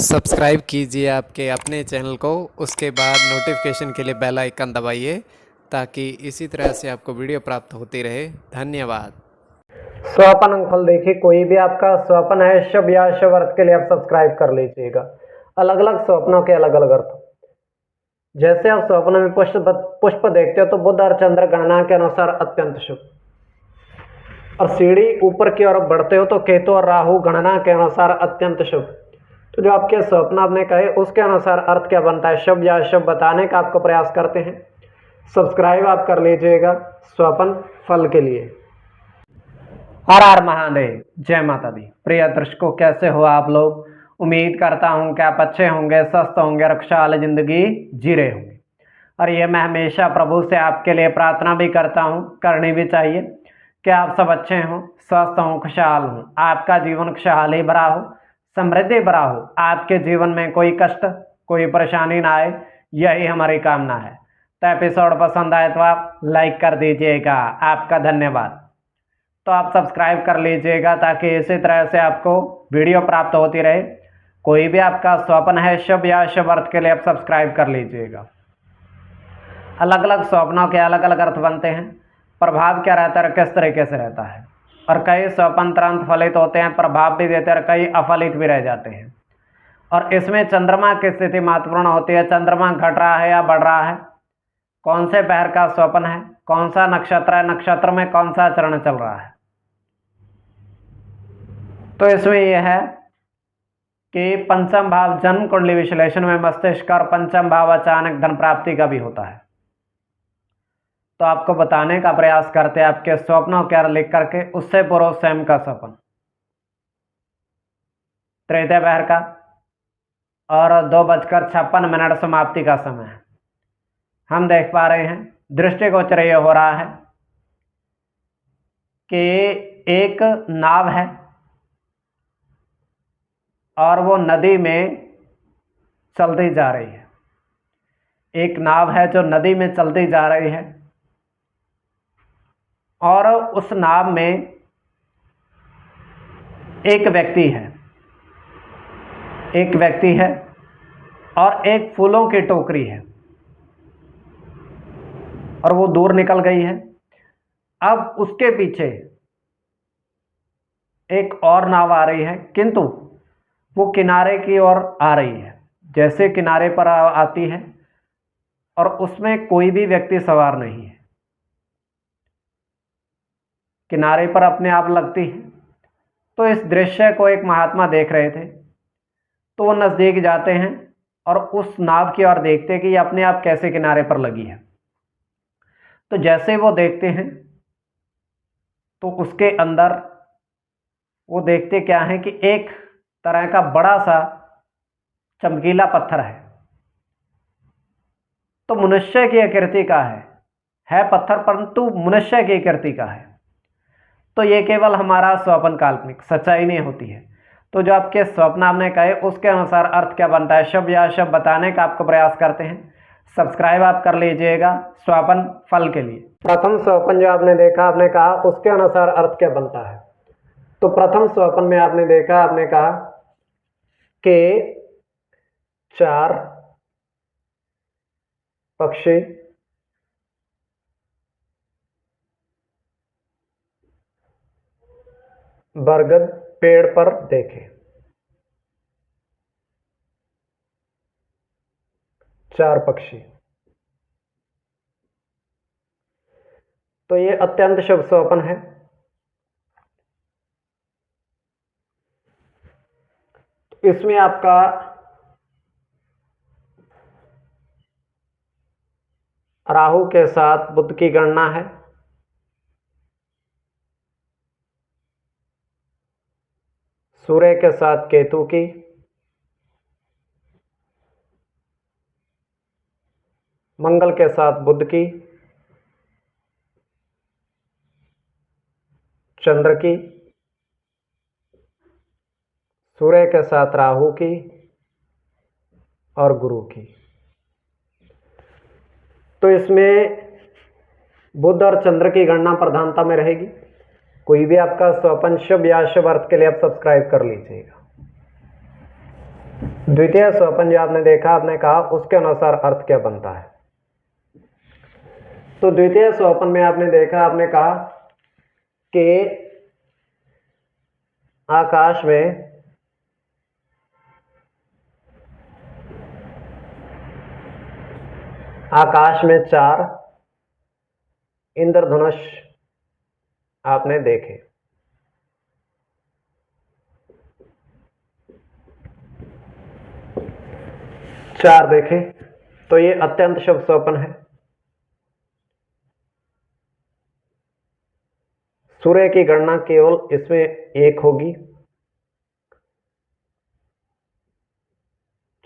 Subscribe कीजिए आपके अपने चैनल को, उसके बाद नोटिफिकेशन के लिए बेल आइकन दबाइए ताकि इसी तरह से आपको वीडियो प्राप्त होती रहे। धन्यवाद। स्वपन अंकफल देखिए, कोई भी आपका स्वपन है शुभ या शुभ अर्थ के लिए आप सब्सक्राइब कर लीजिएगा। अलग अलग स्वप्नों के अलग अलग अर्थ। जैसे आप स्वप्न में पुष्प देखते हो तो बुध और चंद्र गणना के अनुसार अत्यंत शुभ, और सीढ़ी ऊपर की ओर बढ़ते हो तो केतु और राहु गणना के अनुसार अत्यंत शुभ। तो जो आपके स्वप्न आपने कहे उसके अनुसार अर्थ क्या बनता है, शुभ या अशुभ बताने का आपको प्रयास करते हैं। सब्सक्राइब आप कर लीजिएगा स्वपन फल के लिए। हर हर महादेव, जय माता दी। प्रिय दर्शकों, कैसे हो आप लोग? उम्मीद करता हूं कि आप अच्छे होंगे, स्वस्थ होंगे, खुशहाल जिंदगी जी रहे होंगे। और ये मैं हमेशा प्रभु से आपके लिए प्रार्थना भी करता हूं, करनी भी चाहिए कि आप सब अच्छे हों, स्वस्थ हों, खुशहाल हों, आपका जीवन खुशहाली भरा हो, समृद्धि भरा हो, आपके जीवन में कोई कष्ट कोई परेशानी ना आए, यही हमारी कामना है। तो एपिसोड पसंद आए तो आप लाइक कर दीजिएगा, आपका धन्यवाद। तो आप सब्सक्राइब कर लीजिएगा ताकि इसी तरह से आपको वीडियो प्राप्त होती रहे। कोई भी आपका स्वप्न है शुभ या अशुभ अर्थ के लिए आप सब्सक्राइब कर लीजिएगा। अलग अलग स्वप्नों के अलग अलग अर्थ बनते हैं। प्रभाव क्या रहता है, किस तरीके से रहता है, और कई स्वप्न तुरंत फलित होते हैं, प्रभाव भी देते हैं, और कई अफलित भी रह जाते हैं। और इसमें चंद्रमा की स्थिति महत्वपूर्ण होती है। चंद्रमा घट रहा है या बढ़ रहा है, कौन से पहर का स्वप्न है, कौन सा नक्षत्र है, नक्षत्र में कौन सा चरण चल रहा है। तो इसमें यह है कि पंचम भाव जन्म कुंडली विश्लेषण में मस्तिष्क और पंचम भाव अचानक धन प्राप्ति का भी होता है। तो आपको बताने का प्रयास करते हैं आपके स्वप्नों क्या लिख करके। उससे पूर्व स्वयं का स्वप्न तृतीय पहर का और 2:56 समाप्ति का समय है। हम देख पा रहे हैं, दृष्टिगोचर यह हो रहा है कि एक नाव है और वो नदी में चलती जा रही है। एक नाव है जो नदी में चलती जा रही है, और उस नाव में एक व्यक्ति है, एक व्यक्ति है और एक फूलों की टोकरी है, और वो दूर निकल गई है। अब उसके पीछे एक और नाव आ रही है, किंतु वो किनारे की ओर आ रही है। जैसे किनारे पर आती है और उसमें कोई भी व्यक्ति सवार नहीं है, किनारे पर अपने आप लगती है। तो इस दृश्य को एक महात्मा देख रहे थे, तो वो नज़दीक जाते हैं और उस नाव की ओर देखते कि ये अपने आप कैसे किनारे पर लगी है। तो जैसे वो देखते हैं तो उसके अंदर वो देखते क्या है कि एक तरह का बड़ा सा चमकीला पत्थर है। तो मनुष्य की आकृति का है पत्थर, परंतु मनुष्य की आकृति का है। तो ये केवल हमारा स्वप्न काल्पनिक, सच्चाई नहीं होती है। तो जो आपके स्वप्न आपने कहे उसके अनुसार अर्थ क्या बनता है, शुभ या अशुभ बताने का आपको प्रयास करते हैं। सब्सक्राइब आप कर लीजिएगा स्वप्न फल के लिए। प्रथम स्वप्न जो आपने देखा, आपने कहा उसके अनुसार अर्थ क्या बनता है। तो प्रथम स्वप्न में आपने देखा, आपने कहा कि 4 पक्षी बरगद पेड़ पर देखे। 4 पक्षी। तो ये अत्यंत शुभ स्वप्न है। इसमें आपका राहु के साथ बुध की गणना है, सूर्य के साथ केतु की, मंगल के साथ बुध की, चंद्र की, सूर्य के साथ राहु की और गुरु की। तो इसमें बुध और चंद्र की गणना प्रधानता में रहेगी। कोई भी आपका स्वपन शुभ या अशुभ अर्थ के लिए आप सब्सक्राइब कर लीजिएगा। द्वितीय स्वपन जो आपने देखा, आपने कहा उसके अनुसार अर्थ क्या बनता है। तो द्वितीय स्वपन में आपने देखा, आपने कहा कि आकाश में 4 इंद्रधनुष आपने देखे। चार देखे, तो ये अत्यंत शुभ स्वप्न है। सूर्य की गणना केवल इसमें 1 होगी।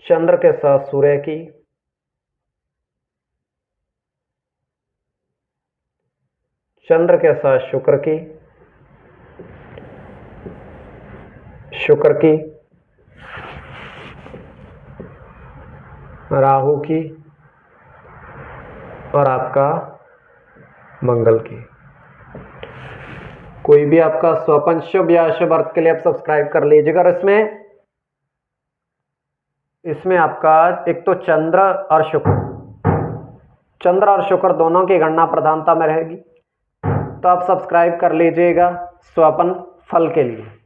चंद्र के साथ सूर्य की, चंद्र के साथ शुक्र की, शुक्र की, राहु की और आपका मंगल की। कोई भी आपका स्वपन शुभ या अशुभ अर्थ के लिए आप सब्सक्राइब कर लीजिएगा। और इसमें आपका एक तो चंद्र और शुक्र दोनों की गणना प्रधानता में रहेगी, तो आप सब्सक्राइब कर लीजिएगा स्वपन फल के लिए।